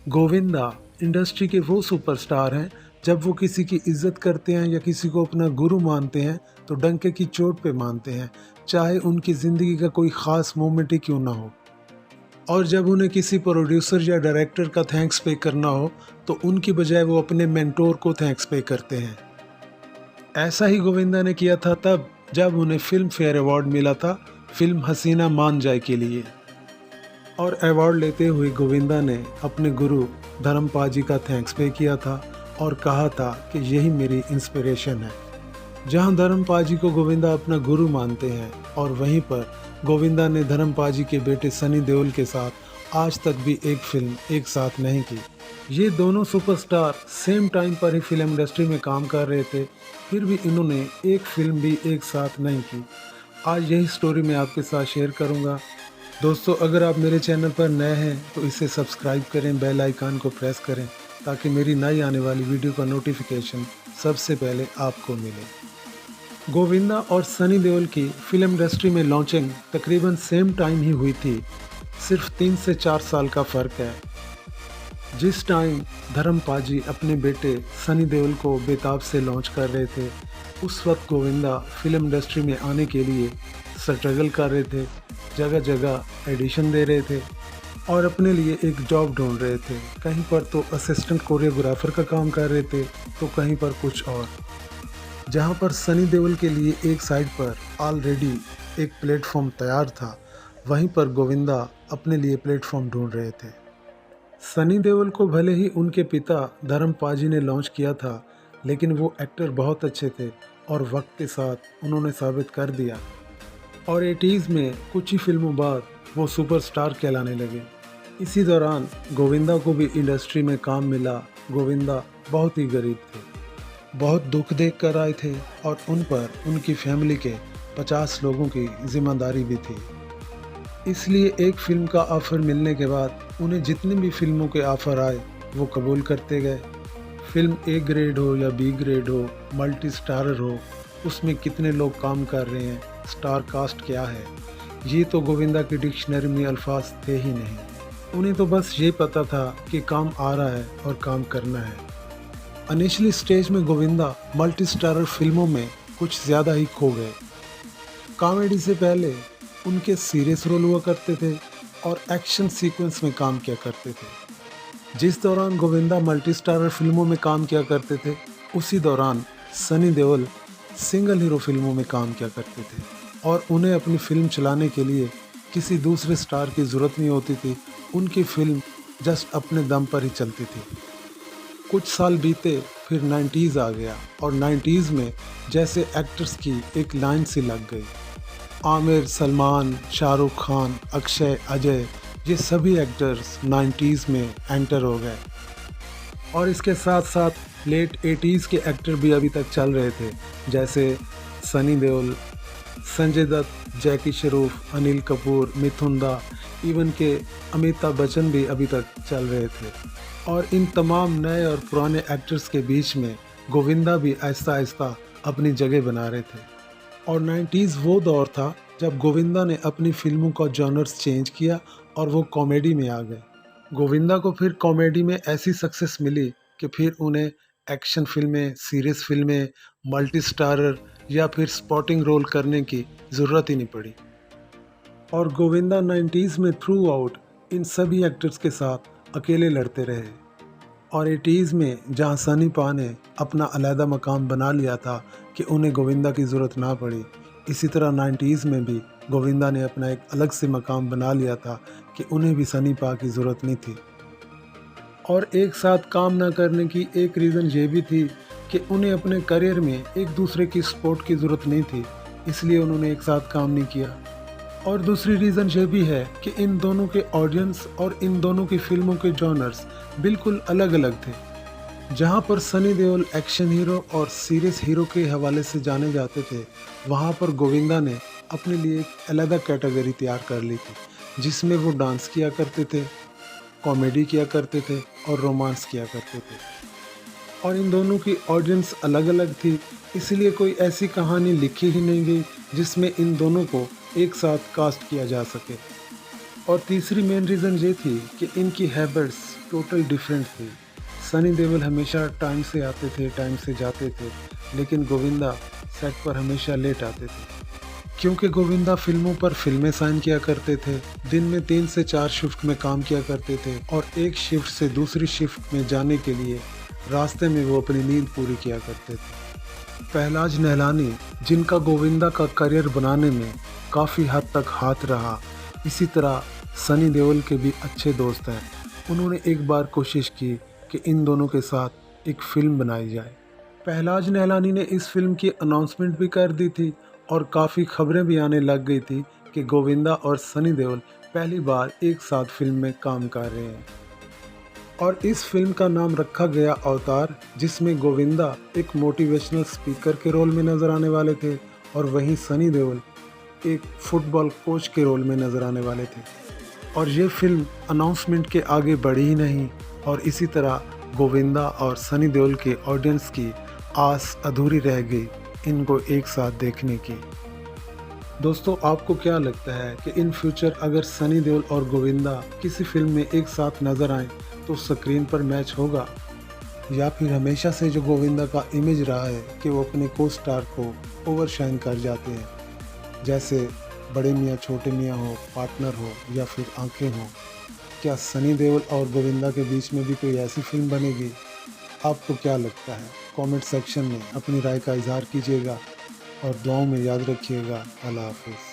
Govinda industry के वो superstar हैं। जब वो किसी की इज्जत करते हैं या किसी को अपना गुरु मानते हैं तो डंके की चोट पे मानते हैं, चाहे उनकी ज़िंदगी का कोई ख़ास मोमेंट ही क्यों ना हो। और जब उन्हें किसी प्रोड्यूसर या डायरेक्टर का थैंक्स पे करना हो तो उनकी बजाय वो अपने मेंटोर को थैंक्स पे करते हैं। ऐसा ही गोविंदा ने किया था तब जब उन्हें फिल्म फेयर अवार्ड मिला था फिल्म हसीना मान जाए के लिए। और अवार्ड लेते हुए गोविंदा ने अपने गुरु धर्मपाल जी का थैंक्स पे किया था और कहा था कि यही मेरी इंस्पिरेशन है। जहां धर्मपाल जी को गोविंदा अपना गुरु मानते हैं और वहीं पर गोविंदा ने धर्मपाल जी के बेटे सनी देओल के साथ आज तक भी एक फिल्म एक साथ नहीं की। ये दोनों सुपरस्टार सेम टाइम पर ही फिल्म इंडस्ट्री में काम कर रहे थे, फिर भी इन्होंने एक फिल्म भी एक साथ नहीं की। आज यही स्टोरी मैं आपके साथ शेयर करूंगा। दोस्तों, अगर आप मेरे चैनल पर नए हैं तो इसे सब्सक्राइब करें, बेल आइकन को प्रेस करें ताकि मेरी नई आने वाली वीडियो का नोटिफिकेशन सबसे पहले आपको मिले। गोविंदा और सनी देओल की फिल्म इंडस्ट्री में लॉन्चिंग तकरीबन सेम टाइम ही हुई थी, सिर्फ 3 से 4 साल का फ़र्क है। जिस टाइम धर्मपाल जी अपने बेटे सनी देओल को बेताब से लॉन्च कर रहे थे, उस वक्त गोविंदा फिल्म इंडस्ट्री में आने के लिए स्ट्रगल कर रहे थे, जगह जगह एडिशन दे रहे थे और अपने लिए एक जॉब ढूंढ रहे थे। कहीं पर तो असिस्टेंट कोरियोग्राफर का काम कर रहे थे तो कहीं पर कुछ और। जहां पर सनी देओल के लिए एक साइड पर ऑलरेडी एक प्लेटफॉर्म तैयार था, वहीं पर गोविंदा अपने लिए प्लेटफॉर्म ढूंढ रहे थे। सनी देओल को भले ही उनके पिता धर्मपाल जी ने लॉन्च किया था, लेकिन वो एक्टर बहुत अच्छे थे और वक्त के साथ उन्होंने साबित कर दिया और 80s में कुछ ही फिल्मों बाद वो सुपरस्टार कहलाने लगे। इसी दौरान गोविंदा को भी इंडस्ट्री में काम मिला। गोविंदा बहुत ही गरीब थे, बहुत दुख देख कर आए थे और उन पर उनकी फैमिली के 50 लोगों की जिम्मेदारी भी थी। इसलिए एक फिल्म का ऑफ़र मिलने के बाद उन्हें जितने भी फिल्मों के ऑफ़र आए वो कबूल करते गए। फिल्म ए ग्रेड हो या बी ग्रेड हो, मल्टी स्टारर हो, उसमें कितने लोग काम कर रहे हैं, स्टार कास्ट क्या है, ये तो गोविंदा की डिक्शनरी में अल्फाज थे ही नहीं। उन्हें तो बस ये पता था कि काम आ रहा है और काम करना है। इनिशियली स्टेज में गोविंदा मल्टी स्टारर फिल्मों में कुछ ज़्यादा ही खो गए। कॉमेडी से पहले उनके सीरियस रोल हुआ करते थे और एक्शन सीक्वेंस में काम किया करते थे। जिस दौरान गोविंदा मल्टी स्टारर फिल्मों में काम किया करते थे, उसी दौरान सनी देओल सिंगल हीरो फिल्मों में काम किया करते थे और उन्हें अपनी फिल्म चलाने के लिए किसी दूसरे स्टार की ज़रूरत नहीं होती थी। उनकी फिल्म जस्ट अपने दम पर ही चलती थी। कुछ साल बीते, फिर 90s आ गया और 90s में जैसे एक्टर्स की एक लाइन सी लग गई। आमिर, सलमान, शाहरुख खान, अक्षय, अजय, ये सभी एक्टर्स 90s में एंटर हो गए और इसके साथ साथ लेट 80s के एक्टर भी अभी तक चल रहे थे, जैसे सनी देओल, संजय दत्त, जैकी श्रॉफ, अनिल कपूर, मिथुन दा, इवन के अमिताभ बच्चन भी अभी तक चल रहे थे। और इन तमाम नए और पुराने एक्टर्स के बीच में गोविंदा भी आहिस्ता आहिस्ता अपनी जगह बना रहे थे। और 90s वो दौर था जब गोविंदा ने अपनी फिल्मों का जॉनर्स चेंज किया और वो कॉमेडी में आ गए। गोविंदा को फिर कॉमेडी में ऐसी सक्सेस मिली कि फिर उन्हें एक्शन फिल्में, सीरियस फिल्में, मल्टी स्टारर या फिर स्पॉटिंग रोल करने की ज़रूरत ही नहीं पड़ी। और गोविंदा 90s में थ्रू आउट इन सभी एक्टर्स के साथ अकेले लड़ते रहे और 80s में जहां सनी पा ने अपना अलहदा मकाम बना लिया था कि उन्हें गोविंदा की ज़रूरत ना पड़ी, इसी तरह 90s में भी गोविंदा ने अपना एक अलग से मकाम बना लिया था कि उन्हें भी सनी पा की ज़रूरत नहीं थी। और एक साथ काम ना करने की एक रीज़न ये भी थी कि उन्हें अपने करियर में एक दूसरे की सपोर्ट की ज़रूरत नहीं थी, इसलिए उन्होंने एक साथ काम नहीं किया। और दूसरी रीज़न ये भी है कि इन दोनों के ऑडियंस और इन दोनों की फिल्मों के जॉनर्स बिल्कुल अलग अलग थे। जहां पर सनी देओल एक्शन हीरो और सीरियस हीरो के हवाले से जाने जाते थे, वहां पर गोविंदा ने अपने लिए एक अलग कैटेगरी तैयार कर ली थी, जिसमें वो डांस किया करते थे, कॉमेडी किया करते थे और रोमांस किया करते थे। और इन दोनों की ऑडियंस अलग अलग थी, इसलिए कोई ऐसी कहानी लिखी ही नहीं गई जिसमें इन दोनों को एक साथ कास्ट किया जा सके। और तीसरी मेन रीज़न ये थी कि इनकी हैबिट्स टोटल डिफरेंट थी। सनी देओल हमेशा टाइम से आते थे, टाइम से जाते थे, लेकिन गोविंदा सेट पर हमेशा लेट आते थे। क्योंकि गोविंदा फिल्मों पर फिल्में साइन किया करते थे, दिन में 3 से 4 शिफ्ट में काम किया करते थे और एक शिफ्ट से दूसरी शिफ्ट में जाने के लिए रास्ते में वो अपनी नींद पूरी किया करते थे। पहलाज नहलानी, जिनका गोविंदा का करियर बनाने में काफ़ी हद तक हाथ रहा, इसी तरह सनी देओल के भी अच्छे दोस्त हैं। उन्होंने एक बार कोशिश की कि इन दोनों के साथ एक फ़िल्म बनाई जाए। पहलाज नहलानी ने इस फिल्म की अनाउंसमेंट भी कर दी थी और काफ़ी खबरें भी आने लग गई थी कि गोविंदा और सनी देओल पहली बार एक साथ फिल्म में काम कर रहे हैं। और इस फिल्म का नाम रखा गया अवतार, जिसमें गोविंदा एक मोटिवेशनल स्पीकर के रोल में नज़र आने वाले थे और वहीं सनी देओल एक फुटबॉल कोच के रोल में नज़र आने वाले थे। और ये फिल्म अनाउंसमेंट के आगे बढ़ी ही नहीं और इसी तरह गोविंदा और सनी देओल के ऑडियंस की आस अधूरी रह गई इनको एक साथ देखने की। दोस्तों, आपको क्या लगता है कि इन फ्यूचर अगर सनी देओल और गोविंदा किसी फिल्म में एक साथ नज़र आएं तो स्क्रीन पर मैच होगा, या फिर हमेशा से जो गोविंदा का इमेज रहा है कि वो अपने को स्टार को ओवरशाइन कर जाते हैं, जैसे बड़े मियाँ छोटे मियाँ हो, पार्टनर हो या फिर आंखें हो, क्या सनी देओल और गोविंदा के बीच में भी कोई ऐसी फिल्म बनेगी? आपको क्या लगता है? कमेंट सेक्शन में अपनी राय का इजहार कीजिएगा और दुआओं में याद रखिएगा। अल्लाह हाफ़िज़।